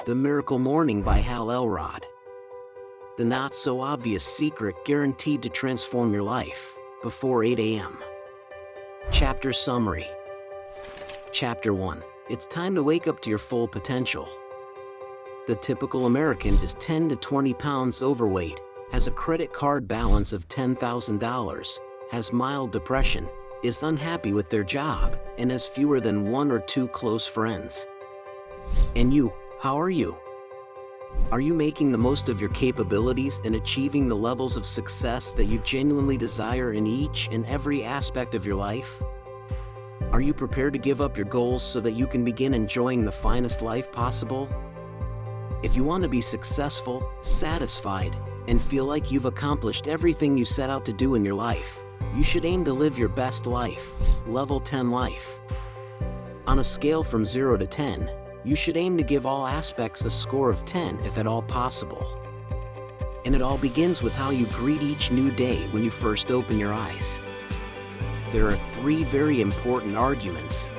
The Miracle Morning by Hal Elrod. The not-so-obvious secret guaranteed to transform your life before 8 a.m. Chapter Summary. Chapter 1. It's time to wake up to your full potential. The typical American is 10 to 20 pounds overweight, has a credit card balance of $10,000, has mild depression, is unhappy with their job, and has fewer than 1 or 2 close friends. And you, how are you? Are you making the most of your capabilities and achieving the levels of success that you genuinely desire in each and every aspect of your life? Are you prepared to give up your goals so that you can begin enjoying the finest life possible? If you want to be successful, satisfied, and feel like you've accomplished everything you set out to do in your life, you should aim to live your best life, level 10 life. On a scale from 0 to 10, you should aim to give all aspects a score of 10 if at all possible. And it all begins with how you greet each new day when you first open your eyes. There are 3 very important arguments.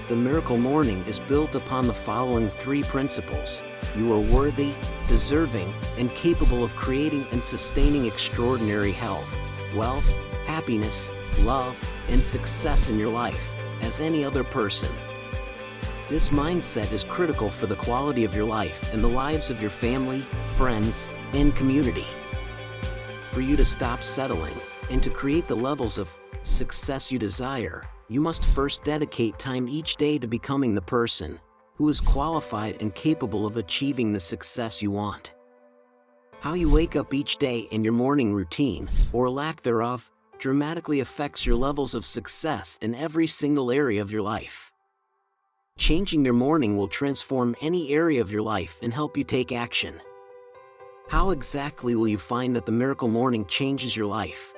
The Miracle Morning is built upon the following 3 principles. You are worthy, deserving, and capable of creating and sustaining extraordinary health, wealth, happiness, love, and success in your life, as any other person. This mindset is critical for the quality of your life and the lives of your family, friends, and community. For you to stop settling and to create the levels of success you desire, you must first dedicate time each day to becoming the person who is qualified and capable of achieving the success you want. How you wake up each day in your morning routine, or lack thereof, dramatically affects your levels of success in every single area of your life. Changing your morning will transform any area of your life and help you take action. How exactly will you find that the Miracle Morning changes your life?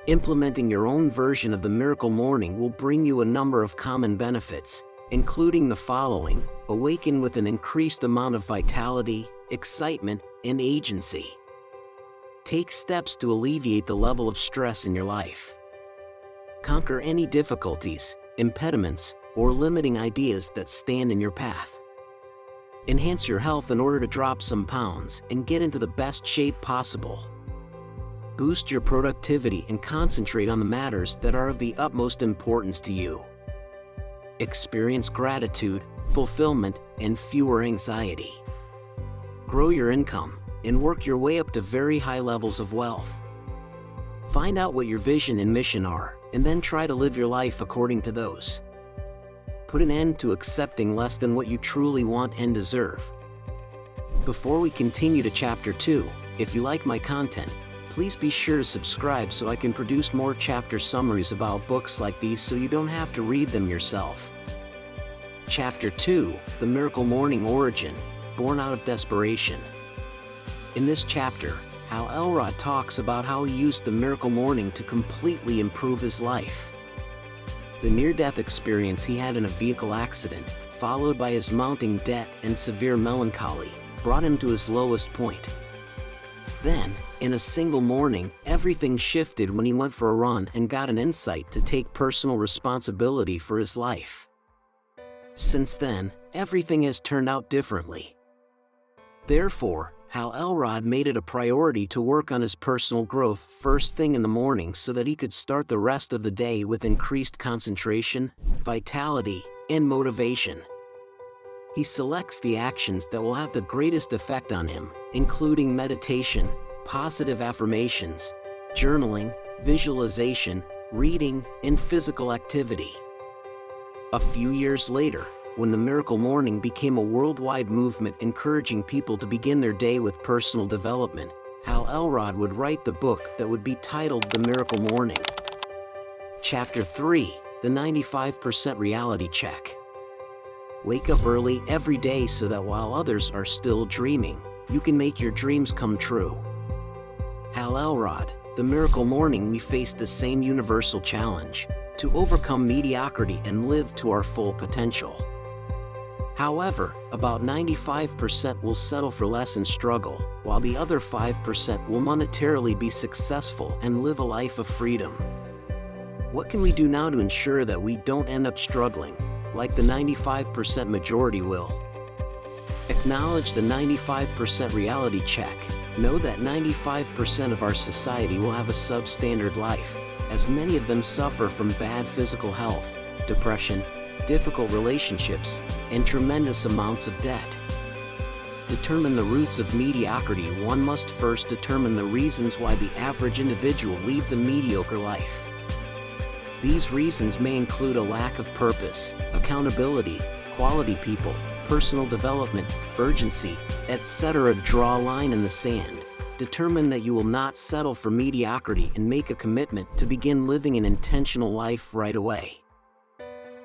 Implementing your own version of the Miracle Morning will bring you a number of common benefits, including the following: awaken with an increased amount of vitality, excitement, and agency. Take steps to alleviate the level of stress in your life. Conquer any difficulties, impediments, or limiting ideas that stand in your path. Enhance your health in order to drop some pounds and get into the best shape possible. Boost your productivity and concentrate on the matters that are of the utmost importance to you. Experience gratitude, fulfillment, and fewer anxiety. Grow your income and work your way up to very high levels of wealth. Find out what your vision and mission are, and then try to live your life according to those. Put an end to accepting less than what you truly want and deserve. Before we continue to Chapter 2, if you like my content, please be sure to subscribe so I can produce more chapter summaries about books like these so you don't have to read them yourself. Chapter 2, The Miracle Morning Origin, Born Out of Desperation. In this chapter, Hal Elrod talks about how he used the Miracle Morning to completely improve his life. The near-death experience he had in a vehicle accident, followed by his mounting debt and severe melancholy, brought him to his lowest point. Then, in a single morning, everything shifted when he went for a run and got an insight to take personal responsibility for his life. Since then, everything has turned out differently. Therefore, Hal Elrod made it a priority to work on his personal growth first thing in the morning so that he could start the rest of the day with increased concentration, vitality, and motivation. He selects the actions that will have the greatest effect on him, including meditation, positive affirmations, journaling, visualization, reading, and physical activity. A few years later, when the Miracle Morning became a worldwide movement encouraging people to begin their day with personal development, Hal Elrod would write the book that would be titled The Miracle Morning. Chapter 3, The 95% Reality Check. Wake up early every day so that while others are still dreaming, you can make your dreams come true. Hal Elrod, The Miracle Morning. We face the same universal challenge: to overcome mediocrity and live to our full potential. However, about 95% will settle for less and struggle, while the other 5% will monetarily be successful and live a life of freedom. What can we do now to ensure that we don't end up struggling, like the 95% majority will? Acknowledge the 95% reality check. Know that 95% of our society will have a substandard life, as many of them suffer from bad physical health, depression, difficult relationships, and tremendous amounts of debt. Determine the roots of mediocrity. One must first determine the reasons why the average individual leads a mediocre life. These reasons may include a lack of purpose, accountability, quality people, personal development, urgency, etc. Draw a line in the sand. Determine that you will not settle for mediocrity and make a commitment to begin living an intentional life right away.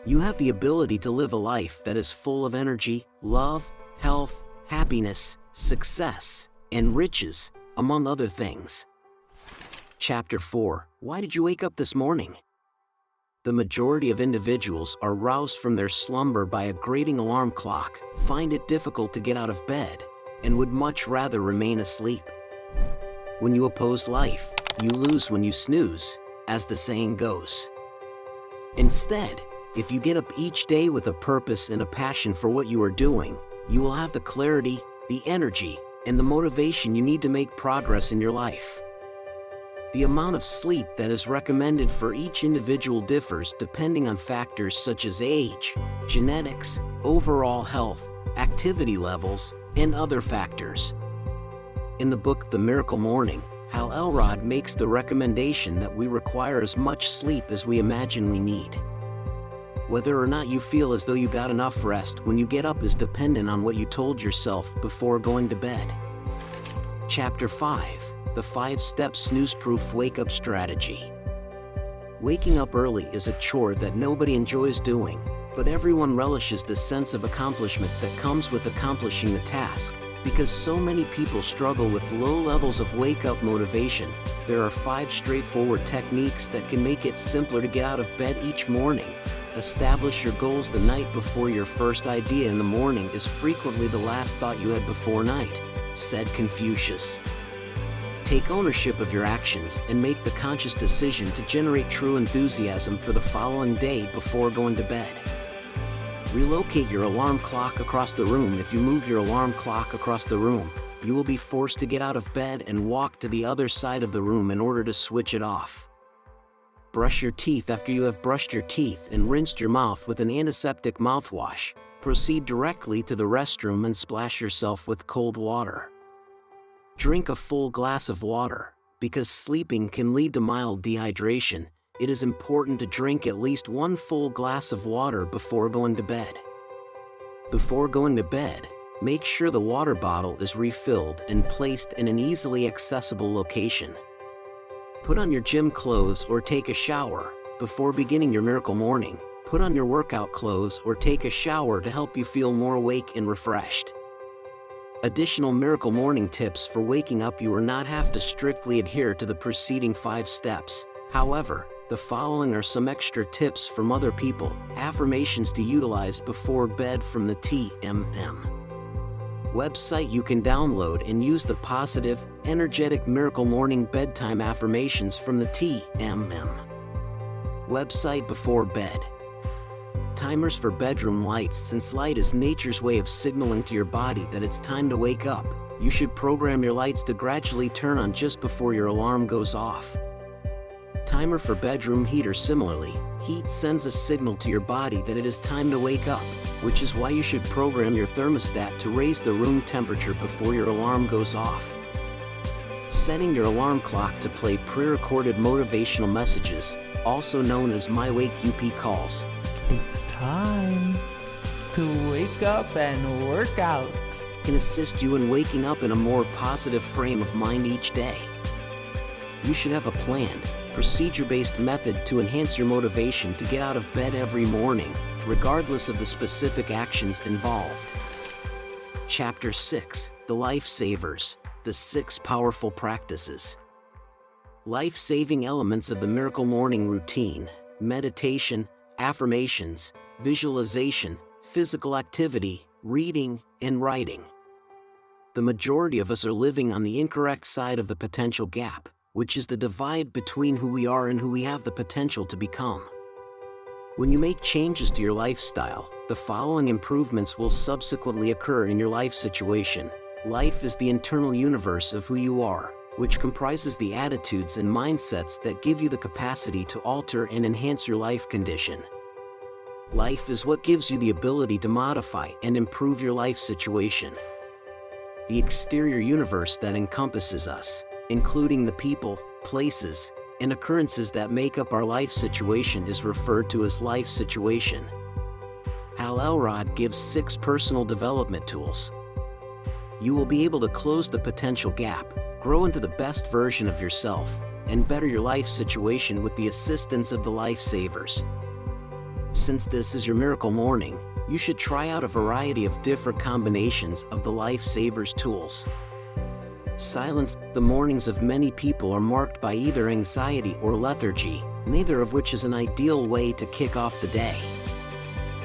You have the ability to live a life that is full of energy, love, health, happiness, success, and riches, among other things. Chapter 4. Why did you wake up this morning? The majority of individuals are roused from their slumber by a grating alarm clock, find it difficult to get out of bed, and would much rather remain asleep. When you oppose life, you lose when you snooze, as the saying goes. Instead, if you get up each day with a purpose and a passion for what you are doing, you will have the clarity, the energy, and the motivation you need to make progress in your life. The amount of sleep that is recommended for each individual differs depending on factors such as age, genetics, overall health, activity levels, and other factors. In the book The Miracle Morning, Hal Elrod makes the recommendation that we require as much sleep as we imagine we need. Whether or not you feel as though you got enough rest when you get up is dependent on what you told yourself before going to bed. Chapter 5. The 5-Step Snooze-Proof Wake-Up Strategy. Waking up early is a chore that nobody enjoys doing, but everyone relishes the sense of accomplishment that comes with accomplishing the task. Because so many people struggle with low levels of wake-up motivation, there are 5 straightforward techniques that can make it simpler to get out of bed each morning. Establish your goals the night before. Your first idea in the morning is frequently the last thought you had before night, said Confucius. Take ownership of your actions and make the conscious decision to generate true enthusiasm for the following day before going to bed. Relocate your alarm clock across the room. If you move your alarm clock across the room, you will be forced to get out of bed and walk to the other side of the room in order to switch it off. Brush your teeth. After you have brushed your teeth and rinsed your mouth with an antiseptic mouthwash, proceed directly to the restroom and splash yourself with cold water. Drink a full glass of water. Because sleeping can lead to mild dehydration, it is important to drink at least 1 full glass of water before going to bed. Before going to bed, make sure the water bottle is refilled and placed in an easily accessible location. Put on your gym clothes or take a shower. Before beginning your miracle morning, put on your workout clothes or take a shower to help you feel more awake and refreshed. Additional miracle morning tips for waking up. You will not have to strictly adhere to the preceding 5 steps. However, the following are some extra tips from other people. Affirmations to utilize before bed from the TMM website. You can download and use the positive, energetic miracle morning bedtime affirmations from the TMM website before bed. Timers for bedroom lights. Since light is nature's way of signaling to your body that it's time to wake up, you should program your lights to gradually turn on just before your alarm goes off. Timer for bedroom heater. Similarly, heat sends a signal to your body that it is time to wake up, which is why you should program your thermostat to raise the room temperature before your alarm goes off. Setting your alarm clock to play pre-recorded motivational messages, also known as My Wake UP calls. It's time to wake up and work out. Can assist you in waking up in a more positive frame of mind each day. You should have a planned, procedure-based method to enhance your motivation to get out of bed every morning, regardless of the specific actions involved. Chapter 6. The Lifesavers. The 6 Powerful Practices. Life-saving elements of the miracle morning routine: meditation, affirmations, visualization, physical activity, reading, and writing. The majority of us are living on the incorrect side of the potential gap, which is the divide between who we are and who we have the potential to become. When you make changes to your lifestyle, the following improvements will subsequently occur in your life situation. Life is the internal universe of who you are, which comprises the attitudes and mindsets that give you the capacity to alter and enhance your life condition. Life is what gives you the ability to modify and improve your life situation. The exterior universe that encompasses us, including the people, places, and occurrences that make up our life situation, is referred to as life situation. Hal Elrod gives 6 personal development tools. You will be able to close the potential gap, grow into the best version of yourself, and better your life situation with the assistance of the lifesavers. Since this is your miracle morning, you should try out a variety of different combinations of the lifesavers tools. Silence. The mornings of many people are marked by either anxiety or lethargy, neither of which is an ideal way to kick off the day.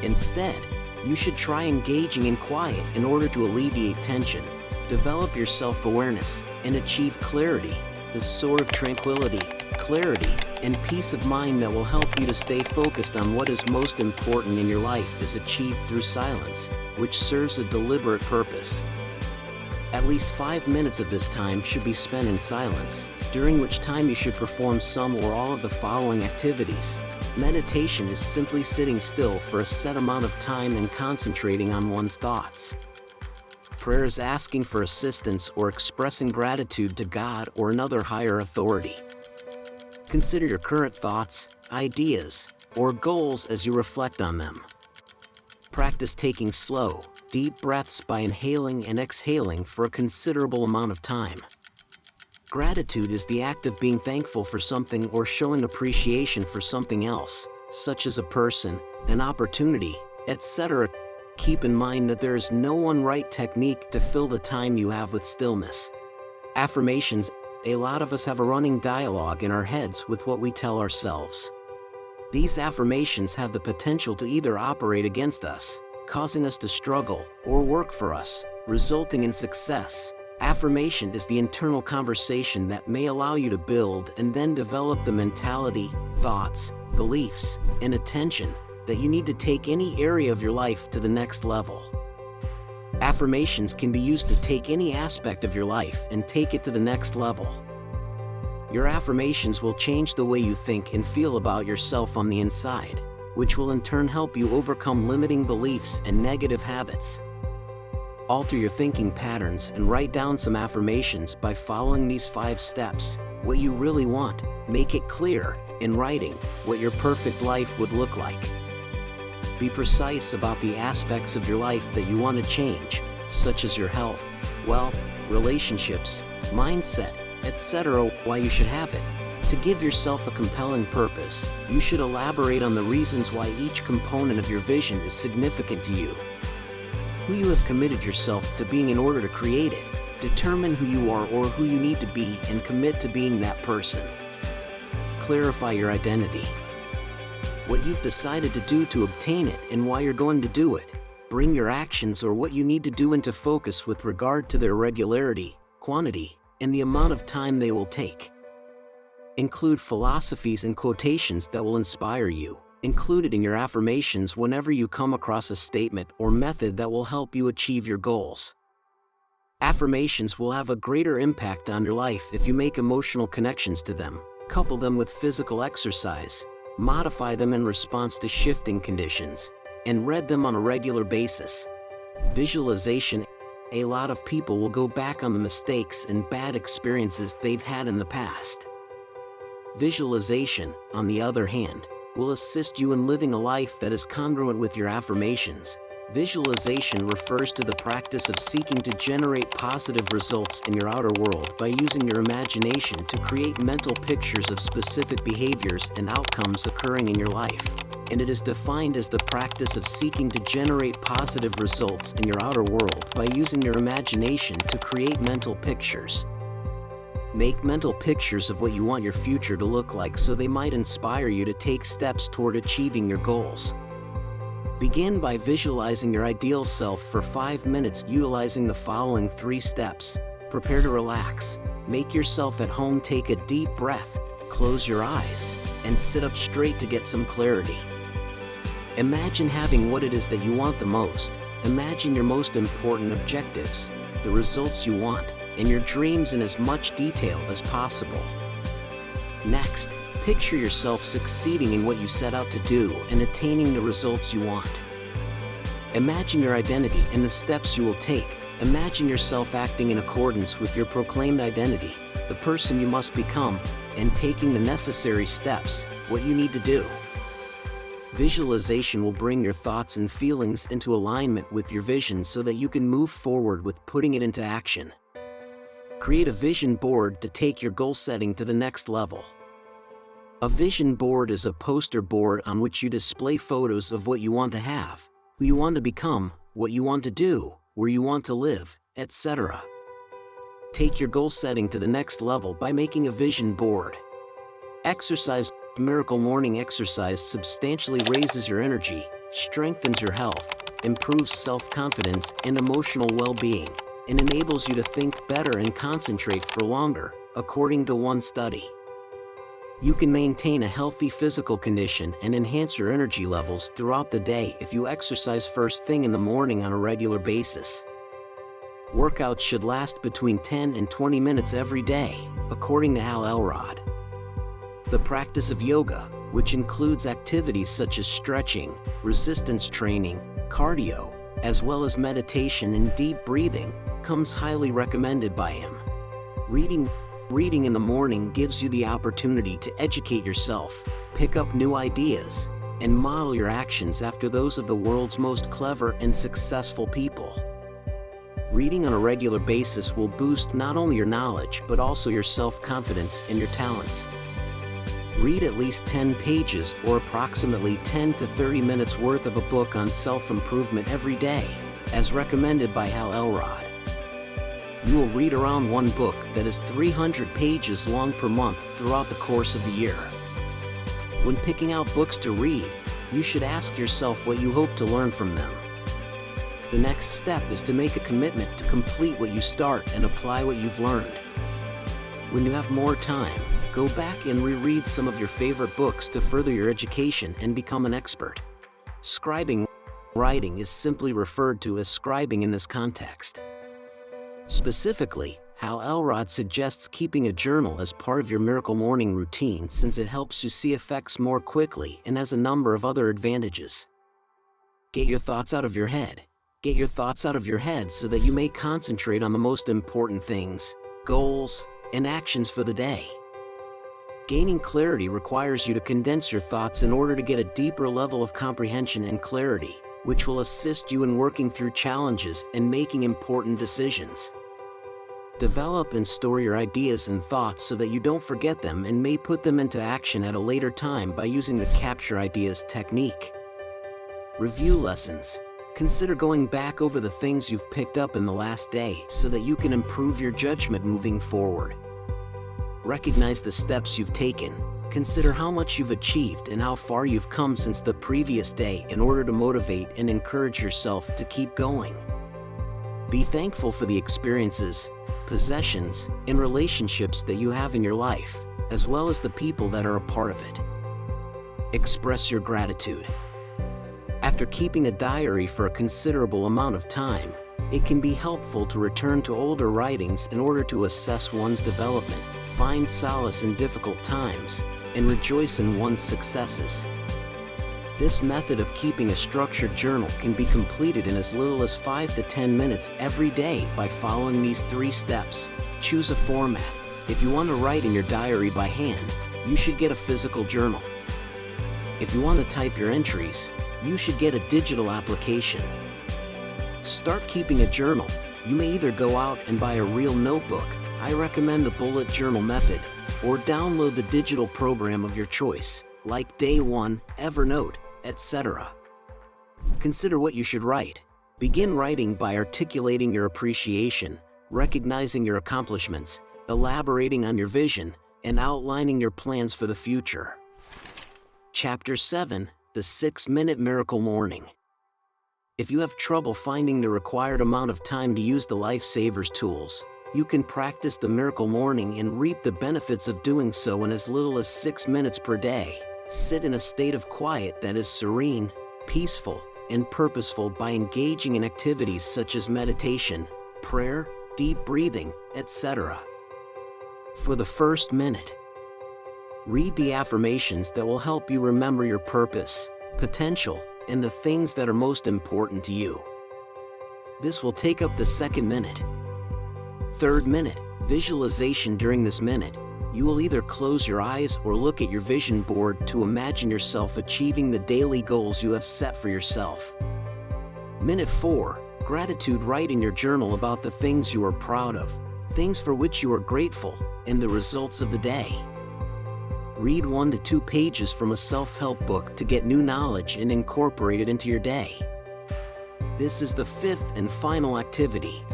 Instead, you should try engaging in quiet in order to alleviate tension, develop your self-awareness, and achieve clarity, the sort of tranquility, clarity, and peace of mind that will help you to stay focused on what is most important in your life is achieved through silence, which serves a deliberate purpose. At least 5 minutes of this time should be spent in silence, during which time you should perform some or all of the following activities. Meditation is simply sitting still for a set amount of time and concentrating on one's thoughts. Prayer is asking for assistance or expressing gratitude to God or another higher authority. Consider your current thoughts, ideas, or goals as you reflect on them. Practice taking slow, deep breaths by inhaling and exhaling for a considerable amount of time. Gratitude is the act of being thankful for something or showing appreciation for something else, such as a person, an opportunity, etc. Keep in mind that there is no one right technique to fill the time you have with stillness. Affirmations. A lot of us have a running dialogue in our heads with what we tell ourselves. These affirmations have the potential to either operate against us, causing us to struggle, or work for us, resulting in success. Affirmation is the internal conversation that may allow you to build and then develop the mentality, thoughts, beliefs, and attention that you need to take any area of your life to the next level. Affirmations can be used to take any aspect of your life and take it to the next level. Your affirmations will change the way you think and feel about yourself on the inside, which will in turn help you overcome limiting beliefs and negative habits. Alter your thinking patterns and write down some affirmations by following these 5 steps. What you really want, make it clear, in writing, what your perfect life would look like. Be precise about the aspects of your life that you want to change, such as your health, wealth, relationships, mindset, etc. Why you should have it. To give yourself a compelling purpose, you should elaborate on the reasons why each component of your vision is significant to you. Who you have committed yourself to being in order to create it. Determine who you are or who you need to be and commit to being that person. Clarify your identity. What you've decided to do to obtain it and why you're going to do it. Bring your actions or what you need to do into focus with regard to their regularity, quantity, and the amount of time they will take. Include philosophies and quotations that will inspire you. Include it in your affirmations whenever you come across a statement or method that will help you achieve your goals. Affirmations will have a greater impact on your life if you make emotional connections to them, couple them with physical exercise, modify them in response to shifting conditions, and read them on a regular basis. Visualization. A lot of people will go back on the mistakes and bad experiences they've had in the past. Visualization, on the other hand, will assist you in living a life that is congruent with your affirmations. Visualization refers to the practice of seeking to generate positive results in your outer world by using your imagination to create mental pictures of specific behaviors and outcomes occurring in your life. And it is defined as the practice of seeking to generate positive results in your outer world by using your imagination to create mental pictures. Make mental pictures of what you want your future to look like so they might inspire you to take steps toward achieving your goals. Begin by visualizing your ideal self for 5 minutes utilizing the following 3 steps. Prepare to relax. Make yourself at home. Take a deep breath, close your eyes, and sit up straight to get some clarity. Imagine having what it is that you want the most. Imagine your most important objectives, the results you want, and your dreams in as much detail as possible. Next, picture yourself succeeding in what you set out to do and attaining the results you want. Imagine your identity and the steps you will take. Imagine yourself acting in accordance with your proclaimed identity, the person you must become, and taking the necessary steps, what you need to do. Visualization will bring your thoughts and feelings into alignment with your vision so that you can move forward with putting it into action. Create a vision board to take your goal setting to the next level. A vision board is a poster board on which you display photos of what you want to have, who you want to become, what you want to do, where you want to live, etc. Take your goal setting to the next level by making a vision board. Exercise. Miracle Morning exercise substantially raises your energy, strengthens your health, improves self-confidence and emotional well-being, and enables you to think better and concentrate for longer, according to one study. You can maintain a healthy physical condition and enhance your energy levels throughout the day if you exercise first thing in the morning on a regular basis. Workouts should last between 10 and 20 minutes every day, according to Hal Elrod. The practice of yoga, which includes activities such as stretching, resistance training, cardio, as well as meditation and deep breathing, comes highly recommended by him. Reading in the morning gives you the opportunity to educate yourself, pick up new ideas, and model your actions after those of the world's most clever and successful people. Reading on a regular basis will boost not only your knowledge but also your self-confidence and your talents. Read at least 10 pages or approximately 10 to 30 minutes worth of a book on self-improvement every day, as recommended by Hal Elrod. You will read around one book that is 300 pages long per month throughout the course of the year. When picking out books to read, you should ask yourself what you hope to learn from them. The next step is to make a commitment to complete what you start and apply what you've learned. When you have more time, go back and reread some of your favorite books to further your education and become an expert. Scribing. Writing is simply referred to as scribing in this context. Specifically, Hal Elrod suggests keeping a journal as part of your Miracle Morning routine since it helps you see effects more quickly and has a number of other advantages. Get your thoughts out of your head. Get your thoughts out of your head so that you may concentrate on the most important things, goals, and actions for the day. Gaining clarity requires you to condense your thoughts in order to get a deeper level of comprehension and clarity, which will assist you in working through challenges and making important decisions. Develop and store your ideas and thoughts so that you don't forget them and may put them into action at a later time by using the capture ideas technique. Review lessons. Consider going back over the things you've picked up in the last day so that you can improve your judgment moving forward. Recognize the steps you've taken. Consider how much you've achieved and how far you've come since the previous day in order to motivate and encourage yourself to keep going. Be thankful for the experiences, possessions, and relationships that you have in your life, as well as the people that are a part of it. Express your gratitude. After keeping a diary for a considerable amount of time, it can be helpful to return to older writings in order to assess one's development, find solace in difficult times, and rejoice in one's successes. This method of keeping a structured journal can be completed in as little as 5 to 10 minutes every day by following these 3 steps. Choose a format. If you want to write in your diary by hand, you should get a physical journal. If you want to type your entries, you should get a digital application. Start keeping a journal. You may either go out and buy a real notebook, I recommend the bullet journal method, or download the digital program of your choice, like Day One, Evernote, etc. Consider what you should write. Begin writing by articulating your appreciation, recognizing your accomplishments, elaborating on your vision, and outlining your plans for the future. Chapter 7, The 6-Minute Miracle Morning. If you have trouble finding the required amount of time to use the Lifesavers tools, you can practice the Miracle Morning and reap the benefits of doing so in as little as 6 minutes per day. Sit in a state of quiet that is serene, peaceful and purposeful by engaging in activities such as meditation, prayer, deep breathing, etc. For the first minute, read the affirmations that will help you remember your purpose, potential, and the things that are most important to you. This will take up the second minute. Third minute, visualization. During this minute, you will either close your eyes or look at your vision board to imagine yourself achieving the daily goals you have set for yourself. Minute 4, gratitude. Write in your journal about the things you are proud of, things for which you are grateful, and the results of the day. Read 1 to 2 pages from a self-help book to get new knowledge and incorporate it into your day. This is the fifth and final activity.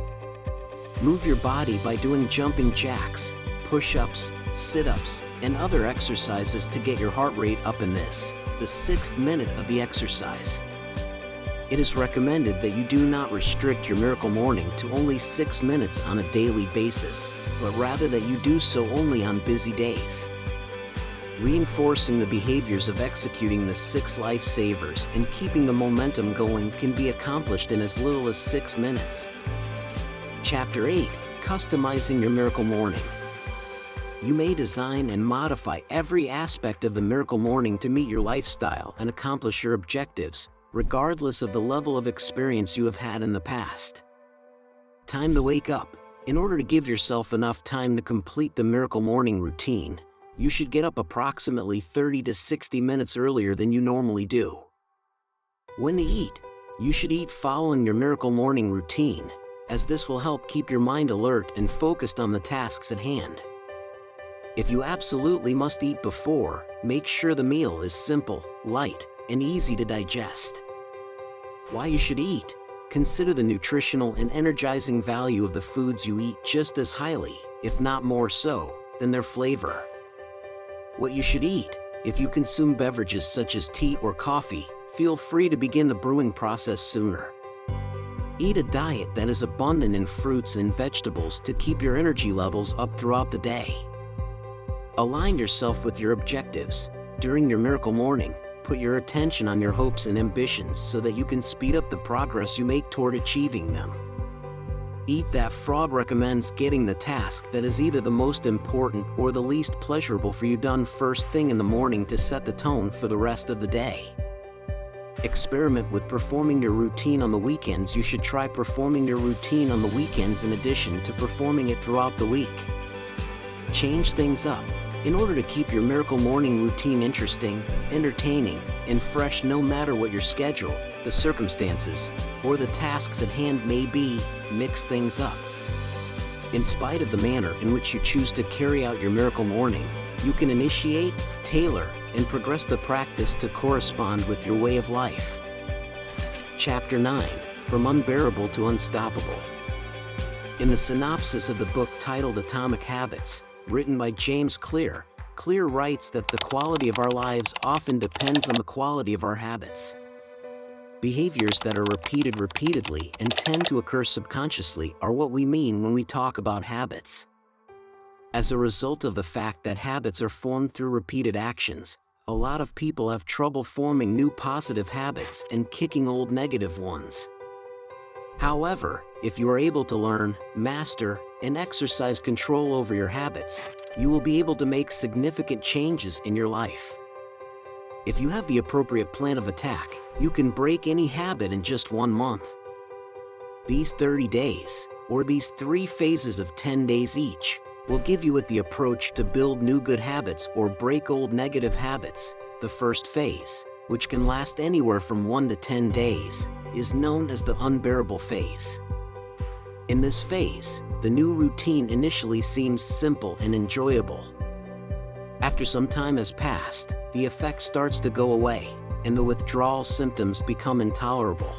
Move your body by doing jumping jacks, push-ups, sit-ups, and other exercises to get your heart rate up in this, the 6th minute of the exercise. It is recommended that you do not restrict your miracle morning to only 6 minutes on a daily basis, but rather that you do so only on busy days. Reinforcing the behaviors of executing the 6 lifesavers and keeping the momentum going can be accomplished in as little as 6 minutes. Chapter 8, Customizing Your Miracle Morning. You may design and modify every aspect of the miracle morning to meet your lifestyle and accomplish your objectives, regardless of the level of experience you have had in the past. Time to wake up. In order to give yourself enough time to complete the miracle morning routine, you should get up approximately 30 to 60 minutes earlier than you normally do. When to eat. You should eat following your miracle morning routine, as this will help keep your mind alert and focused on the tasks at hand. If you absolutely must eat before, make sure the meal is simple, light, and easy to digest. Why you should eat. Consider the nutritional and energizing value of the foods you eat just as highly, if not more so, than their flavor. What you should eat. If you consume beverages such as tea or coffee, feel free to begin the brewing process sooner. Eat a diet that is abundant in fruits and vegetables to keep your energy levels up throughout the day. Align yourself with your objectives. During your miracle morning, put your attention on your hopes and ambitions so that you can speed up the progress you make toward achieving them. Eat That Frog recommends getting the task that is either the most important or the least pleasurable for you done first thing in the morning to set the tone for the rest of the day. Experiment with performing your routine on the weekends. You should try performing your routine on the weekends in addition to performing it throughout the week. Change things up. In order to keep your miracle morning routine interesting, entertaining, and fresh no matter what your schedule, the circumstances, or the tasks at hand may be, mix things up. In spite of the manner in which you choose to carry out your miracle morning, you can initiate, tailor, and progress the practice to correspond with your way of life. Chapter 9, From Unbearable to Unstoppable. In the synopsis of the book titled Atomic Habits, written by James Clear, Clear writes that the quality of our lives often depends on the quality of our habits. Behaviors that are repeated repeatedly and tend to occur subconsciously are what we mean when we talk about habits. As a result of the fact that habits are formed through repeated actions, a lot of people have trouble forming new positive habits and kicking old negative ones. However, if you are able to learn, master, and exercise control over your habits, you will be able to make significant changes in your life. If you have the appropriate plan of attack, you can break any habit in just 1 month. These 30 days, or these 3 phases of 10 days each, will give you the approach to build new good habits or break old negative habits. The first phase, which can last anywhere from 1 to 10 days, is known as the unbearable phase. In this phase, the new routine initially seems simple and enjoyable. After some time has passed, the effect starts to go away, and the withdrawal symptoms become intolerable.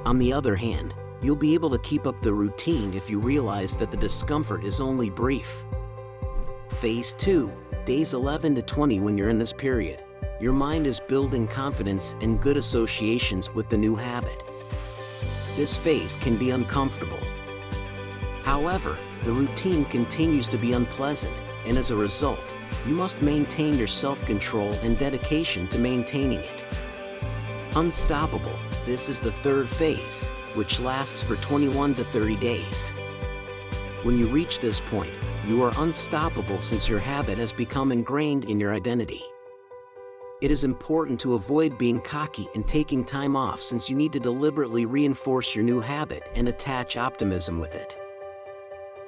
On the other hand, you'll be able to keep up the routine if you realize that the discomfort is only brief. Phase 2, days 11 to 20. When you're in this period, your mind is building confidence and good associations with the new habit. This phase can be uncomfortable. However, the routine continues to be unpleasant, and as a result, you must maintain your self-control and dedication to maintaining it. Unstoppable. This is the third phase, which lasts for 21 to 30 days. When you reach this point, you are unstoppable since your habit has become ingrained in your identity. It is important to avoid being cocky and taking time off since you need to deliberately reinforce your new habit and attach optimism with it.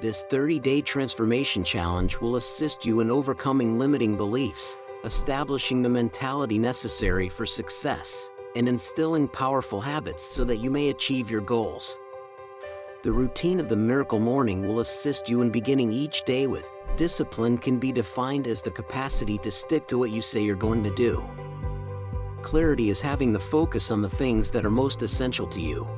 This 30-day transformation challenge will assist you in overcoming limiting beliefs, establishing the mentality necessary for success, and instilling powerful habits so that you may achieve your goals. The routine of the Miracle Morning will assist you in beginning each day with discipline can be defined as the capacity to stick to what you say you're going to do. Clarity is having the focus on the things that are most essential to you.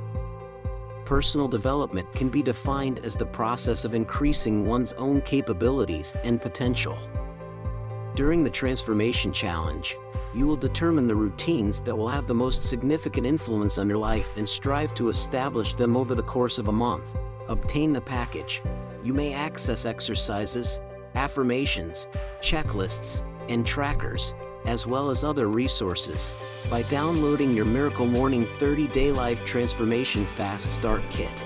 Personal development can be defined as the process of increasing one's own capabilities and potential. During the Transformation Challenge, you will determine the routines that will have the most significant influence on your life and strive to establish them over the course of a month. Obtain the package. You may access exercises, affirmations, checklists, and trackers, as well as other resources, by downloading your Miracle Morning 30-Day Life Transformation Fast Start Kit.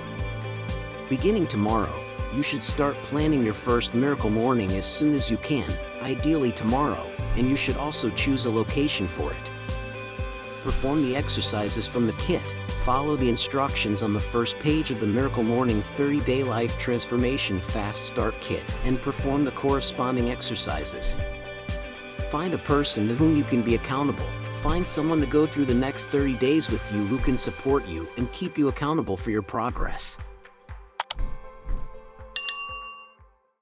Beginning tomorrow, you should start planning your first Miracle Morning as soon as you can, ideally tomorrow, and you should also choose a location for it. Perform the exercises from the kit, follow the instructions on the first page of the Miracle Morning 30-Day Life Transformation Fast Start Kit, and perform the corresponding exercises. Find a person to whom you can be accountable. Find someone to go through the next 30 days with you who can support you and keep you accountable for your progress.